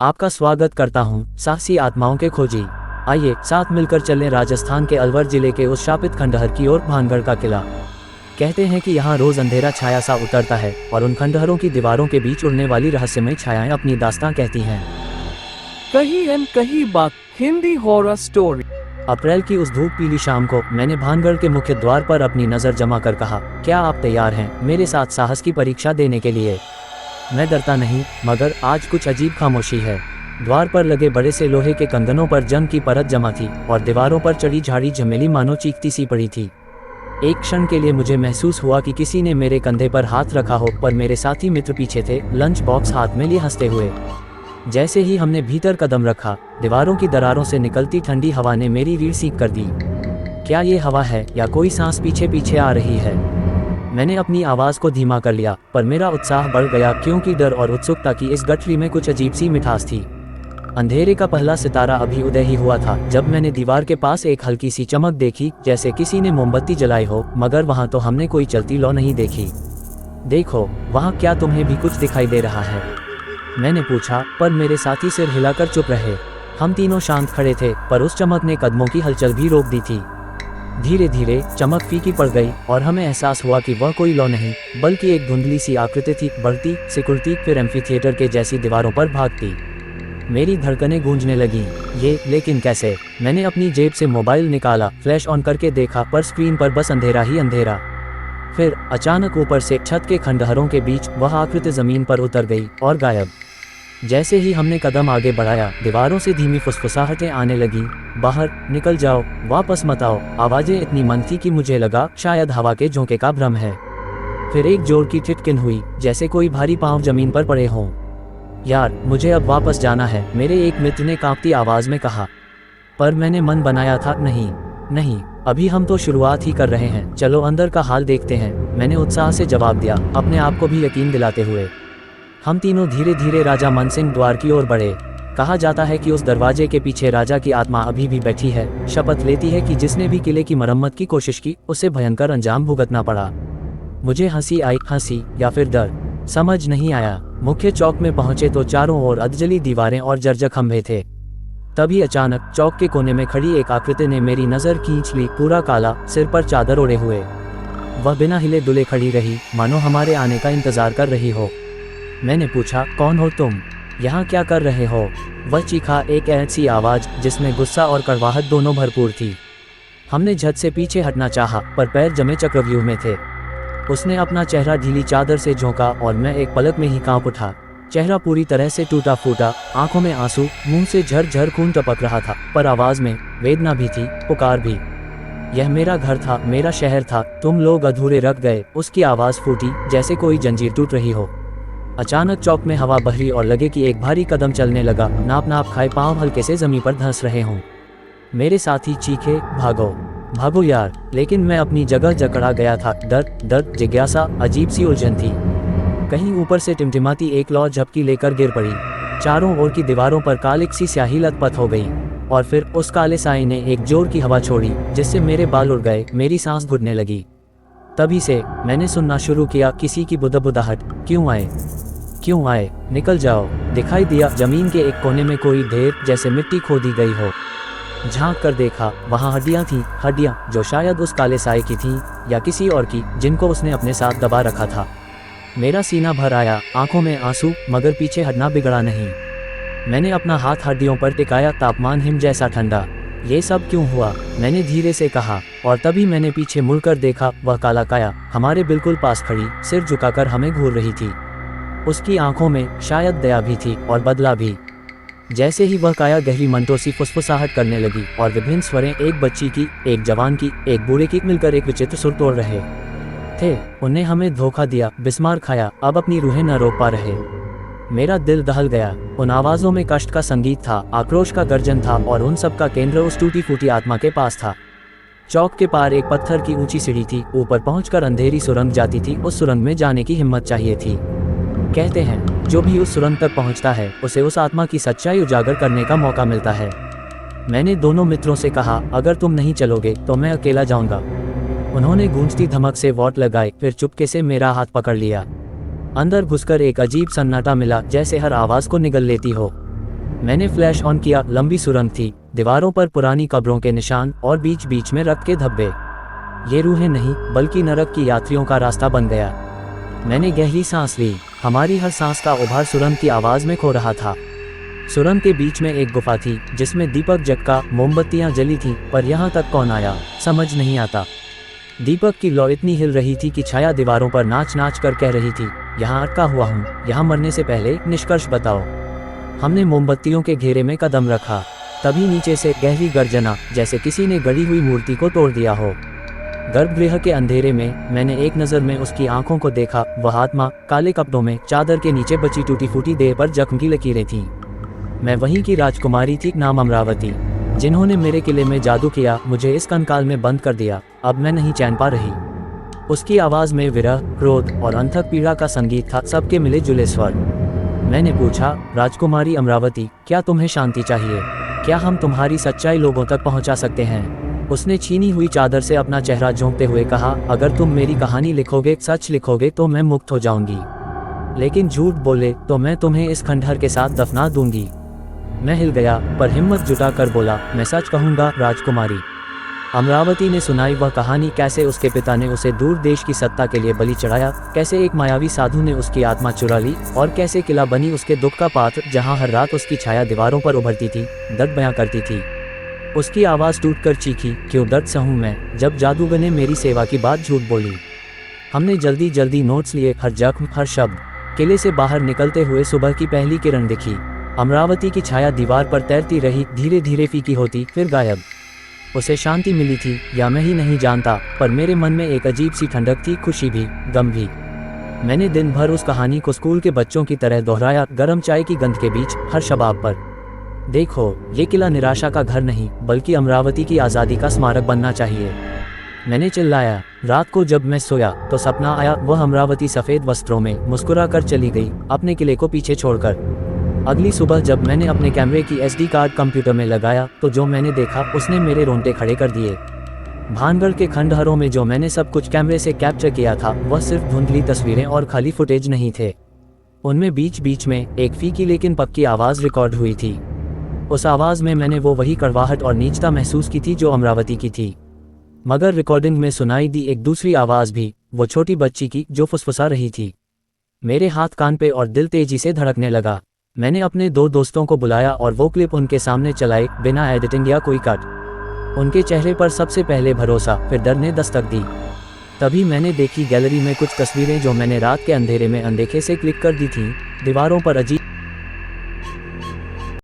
आपका स्वागत करता हूँ साहसी आत्माओं के खोजी। आइए साथ मिलकर चलें राजस्थान के अलवर जिले के उस शापित खंडहर की ओर, भानगढ़ का किला। कहते हैं कि यहाँ रोज अंधेरा छाया सा उतरता है और उन खंडहरों की दीवारों के बीच उड़ने वाली रहस्यमय छायाएं अपनी दास्तां कहती हैं। कहीं न कहीं बात हिंदी हॉरर स्टोरी। अप्रैल की उस धूप पीली शाम को मैंने भानगढ़ के मुख्य द्वार पर अपनी नजर जमा कर कहा, क्या आप तैयार हैं मेरे साथ साहस की परीक्षा देने के लिए? मैं डरता नहीं, मगर आज कुछ अजीब खामोशी है। द्वार पर लगे बड़े से लोहे के कंगनों पर जंग की परत जमा थी और दीवारों पर चढ़ी झाड़ी झमेली मानो चीखती सी पड़ी थी। एक क्षण के लिए मुझे महसूस हुआ कि किसी ने मेरे कंधे पर हाथ रखा हो, पर मेरे साथी मित्र पीछे थे, लंच बॉक्स हाथ में लिए हंसते हुए। जैसे ही हमने भीतर कदम रखा, दीवारों की दरारों से निकलती ठंडी हवा ने मेरी रीढ़ सीक कर दी। क्या ये हवा है या कोई सांस पीछे पीछे आ रही है? मैंने अपनी आवाज़ को धीमा कर लिया, पर मेरा उत्साह बढ़ गया, क्योंकि डर और उत्सुकता की इस गठरी में कुछ अजीब सी मिठास थी। अंधेरे का पहला सितारा अभी उदय ही हुआ था जब मैंने दीवार के पास एक हल्की सी चमक देखी, जैसे किसी ने मोमबत्ती जलाई हो, मगर वहां तो हमने कोई चलती लौ नहीं देखी। देखो वहां, क्या तुम्हें भी कुछ दिखाई दे रहा है? मैंने पूछा, पर मेरे साथी सिर हिलाकर चुप रहे। हम तीनों शांत खड़े थे, पर उस चमक ने कदमों की हलचल भी रोक दी थी। धीरे धीरे चमक फीकी पड़ गई और हमें एहसास हुआ कि वह कोई लौ नहीं, बल्कि एक धुंधली सी आकृति थी, बढ़ती, सिकुड़ती, फिर एम्फीथिएटर के जैसी दीवारों पर भागती। मेरी धड़कनें गूंजने लगीं। ये लेकिन कैसे? मैंने अपनी जेब से मोबाइल निकाला, फ्लैश ऑन करके देखा, पर स्क्रीन पर बस अंधेरा ही अंधेरा। फिर अचानक ऊपर से छत के खंडहरों के बीच वह आकृति जमीन पर उतर गई और गायब। जैसे ही हमने कदम आगे बढ़ाया, दीवारों से धीमी फुसफुसाहटें आने लगी, बाहर निकल जाओ, वापस मत आओ। आवाजें इतनी मंद थी कि मुझे लगा शायद हवा के झोंके का भ्रम है। फिर एक जोर की टिटकिन हुई, जैसे कोई भारी पांव जमीन पर पड़े हों। यार, मुझे अब वापस जाना है, मेरे एक मित्र ने कांपती आवाज में कहा। पर मैंने मन बनाया था, नहीं, अभी हम तो शुरुआत ही कर रहे हैं, चलो अंदर का हाल देखते हैं, मैंने उत्साह से जवाब दिया, अपने आप को भी यकीन दिलाते हुए। हम तीनों धीरे धीरे राजा मानसिंह द्वार की ओर बढ़े। कहा जाता है कि उस दरवाजे के पीछे राजा की आत्मा अभी भी बैठी है, शपथ लेती है कि जिसने भी किले की मरम्मत की कोशिश की, उसे भयंकर अंजाम भुगतना पड़ा। मुझे हंसी आई, हंसी या फिर डर, समझ नहीं आया। मुख्य चौक में पहुंचे तो चारों ओर अधजली दीवारें और जर्जर खंभे थे। तभी अचानक चौक के कोने में खड़ी एक आकृति ने मेरी नजर खींच ली, पूरा काला, सिर पर चादर ओढ़े हुए। वह बिना हिले डुले खड़ी रही, मानो हमारे आने का इंतजार कर रही हो। मैंने पूछा, कौन हो तुम? यहाँ क्या कर रहे हो? वह चीखा, एक ऐसी आवाज़ जिसमें गुस्सा और कड़वाहट दोनों भरपूर थी। हमने झट से पीछे हटना चाहा, पर पैर जमे चक्रव्यूह में थे। उसने अपना चेहरा ढीली चादर से झोंका और मैं एक पलक में ही कांप उठा। चेहरा पूरी तरह से टूटा फूटा, आंखों में आंसू, मुंह से झरझर खून टपक रहा था, पर आवाज़ में वेदना भी थी, पुकार भी। यह मेरा घर था, मेरा शहर था, तुम लोग अधूरे रख गए। उसकी आवाज़ फूटी जैसे कोई जंजीर टूट रही हो। अचानक चौक में हवा बहरी और लगे कि एक भारी कदम चलने लगा, नाप खाए पांव हल्के से जमीन पर धंस रहे हों। मेरे साथी चीखे, भागो यार, लेकिन मैं अपनी जगह जकड़ा गया था। डर, जिज्ञासा, अजीब सी उलझन थी। कहीं ऊपर से टिमटिमाती एक लौ झपकी लेकर गिर पड़ी। चारों ओर की दीवारों पर कालिक सी स्याही लथपथ हो गई और फिर उस काले साए ने एक जोर की हवा छोड़ी, जिससे मेरे बाल उड़ गए, मेरी सांस घुटने लगी। तभी से मैंने सुनना शुरू किया, किसी की बुदबुदाहट। क्यों आए, निकल जाओ। दिखाई दिया, जमीन के एक कोने में कोई ढेर, जैसे मिट्टी खोदी गई हो। झांक कर देखा, वहां हड्डियां थीं, हड्डियां जो शायद उस काले साए की थीं या किसी और की, जिनको उसने अपने साथ दबा रखा था। मेरा सीना भर आया, आंखों में आंसू, मगर पीछे हटना बिगड़ा नहीं। मैंने अपना हाथ हड्डियों पर टिकाया, तापमान हिम जैसा ठंडा। ये सब क्यों हुआ? मैंने धीरे से कहा, और तभी मैंने पीछे मुड़कर देखा, वह काला काया हमारे बिल्कुल पास खड़ी, सिर झुकाकर हमें घूर रही थी। उसकी आंखों में शायद दया भी थी और बदला भी। जैसे ही वह काया गहरी मंटोसी फुसफुसाहट करने लगी और विभिन्न स्वरें, एक बच्ची की, एक जवान की, एक बूढ़े की, मिलकर एक विचित्र सुर तोड़ रहे थे। उन्हें हमें धोखा दिया, बिस्मार खाया, अब अपनी रूहें न रोक पा रहे। मेरा दिल दहल गया। उन आवाज़ों में कष्ट का संगीत था, आक्रोश का गर्जन था, और उन सब का केंद्र उस टूटी फूटी आत्मा के पास था। चौक के पार एक पत्थर की ऊंची सीढ़ी थी, ऊपर पहुंचकर अंधेरी सुरंग जाती थी। उस सुरंग में जाने की हिम्मत चाहिए थी। कहते हैं, जो भी उस सुरंग तक पहुंचता है, उसे उस आत्मा की सच्चाई उजागर करने का मौका मिलता है। मैंने दोनों मित्रों से कहा, अगर तुम नहीं चलोगे तो मैं अकेला जाऊंगा। उन्होंने गूंजती धमक से वॉट लगाई, फिर चुपके से मेरा हाथ पकड़ लिया। अंदर घुसकर एक अजीब सन्नाटा मिला, जैसे हर आवाज को निगल लेती हो। मैंने फ्लैश ऑन किया। लंबी सुरंग थी, दीवारों पर पुरानी कब्रों के निशान और बीच बीच में रक्त के धब्बे। ये रूहें नहीं बल्कि नरक की यात्रियों का रास्ता बन गया। मैंने गहरी सांस ली। हमारी हर सांस का उभार सुरंग की आवाज़ में खो रहा था। सुरंग के बीच में एक गुफा थी जिसमें दीपक जगका, मोमबत्तियां जली थीं, पर यहाँ तक कौन आया समझ नहीं आता। दीपक की लौ इतनी हिल रही थी कि छाया दीवारों पर नाच नाच कर कह रही थी, यहाँ अटका हुआ हूँ, यहाँ मरने से पहले निष्कर्ष बताओ। हमने मोमबत्तियों के घेरे में कदम रखा, तभी नीचे से गहरी गर्जना, जैसे किसी ने गड़ी हुई मूर्ति को तोड़ दिया हो। गर्भगृह के अंधेरे में मैंने एक नज़र में उसकी आंखों को देखा। वह आत्मा काले कपड़ों में, चादर के नीचे बची टूटी फूटी देह पर जख्म की लकीरें थीं। मैं वहीं की राजकुमारी थी, नाम अमरावती, जिन्होंने मेरे किले में जादू किया, मुझे इस कंकाल में बंद कर दिया। अब मैं नहीं चैन पा रही। उसकी आवाज़ में विरह, क्रोध और अनथक पीड़ा का संगीत था, सबके मिले जुले स्वर। मैंने पूछा, राजकुमारी अमरावती, क्या तुम्हें शांति चाहिए? क्या हम तुम्हारी सच्चाई लोगों तक पहुंचा सकते हैं? उसने छीनी हुई चादर से अपना चेहरा झोंकते हुए कहा, अगर तुम मेरी कहानी लिखोगे, सच लिखोगे, तो मैं मुक्त हो जाऊंगी, लेकिन झूठ बोले तो मैं तुम्हें इस खंडहर के साथ दफना दूंगी। मैं हिल गया, पर हिम्मत जुटा कर बोला, मैं सच कहूँगा राजकुमारी। अमरावती ने सुनाई वह कहानी, कैसे उसके पिता ने उसे दूर देश की सत्ता के लिए बलि चढ़ाया, कैसे एक मायावी साधु ने उसकी आत्मा चुरा ली, और कैसे किला बनी उसके दुख का पात्र, जहाँ हर रात उसकी छाया दीवारों पर उभरती थी, दर्द बयां करती थी। उसकी आवाज़ टूटकर चीखी, क्यों दर्द सहूं मैं, जब जादूगर ने मेरी सेवा की बात झूठ बोली। हमने जल्दी जल्दी नोट्स लिए, हर जख्म, हर शब्द। किले से बाहर निकलते हुए सुबह की पहली किरण दिखी। अमरावती की छाया दीवार पर तैरती रही, धीरे धीरे फीकी होती, फिर गायब। उसे शांति मिली थी या मैं ही नहीं जानता, पर मेरे मन में एक अजीब सी ठंडक थी, खुशी भी, गम भी। मैंने दिन भर उस कहानी को स्कूल के बच्चों की तरह दोहराया, गर्म चाय की गंध के बीच, हर शबाब पर। देखो, ये किला निराशा का घर नहीं, बल्कि अमरावती की आज़ादी का स्मारक बनना चाहिए। मैंने चिल्लाया। रात को जब मैं सोया तो सपना आया, वह अमरावती सफ़ेद वस्त्रों में मुस्कुरा कर चली गई, अपने किले को पीछे छोड़कर। अगली सुबह जब मैंने अपने कैमरे की SD कार्ड कंप्यूटर में लगाया तो जो मैंने देखा उसने मेरे रोंगटे खड़े कर दिए। भानगढ़ के खंडहरों में जो मैंने सब कुछ कैमरे से कैप्चर किया था, वह सिर्फ धुंधली तस्वीरें और खाली फुटेज नहीं थे। उनमें बीच बीच में एक फीकी लेकिन पक्की आवाज़ रिकॉर्ड हुई थी। उस आवाज़ में मैंने वो वही कड़वाहट और नीचता महसूस की थी जो अमरावती की थी, मगर रिकॉर्डिंग में सुनाई दी एक दूसरी आवाज़ भी, वो छोटी बच्ची की, जो फुसफुसा रही थी। मेरे हाथ कान पे और दिल तेजी से धड़कने लगा। मैंने अपने 2 दोस्तों को बुलाया और वो क्लिप उनके सामने चलाई, बिना एडिटिंग या कोई कट। उनके चेहरे पर सबसे पहले भरोसा, फिर डर ने दस्तक दी। तभी मैंने देखी गैलरी में कुछ तस्वीरें जो मैंने रात के अंधेरे में अनदेखे से क्लिक कर दी थीं। दीवारों पर अजीब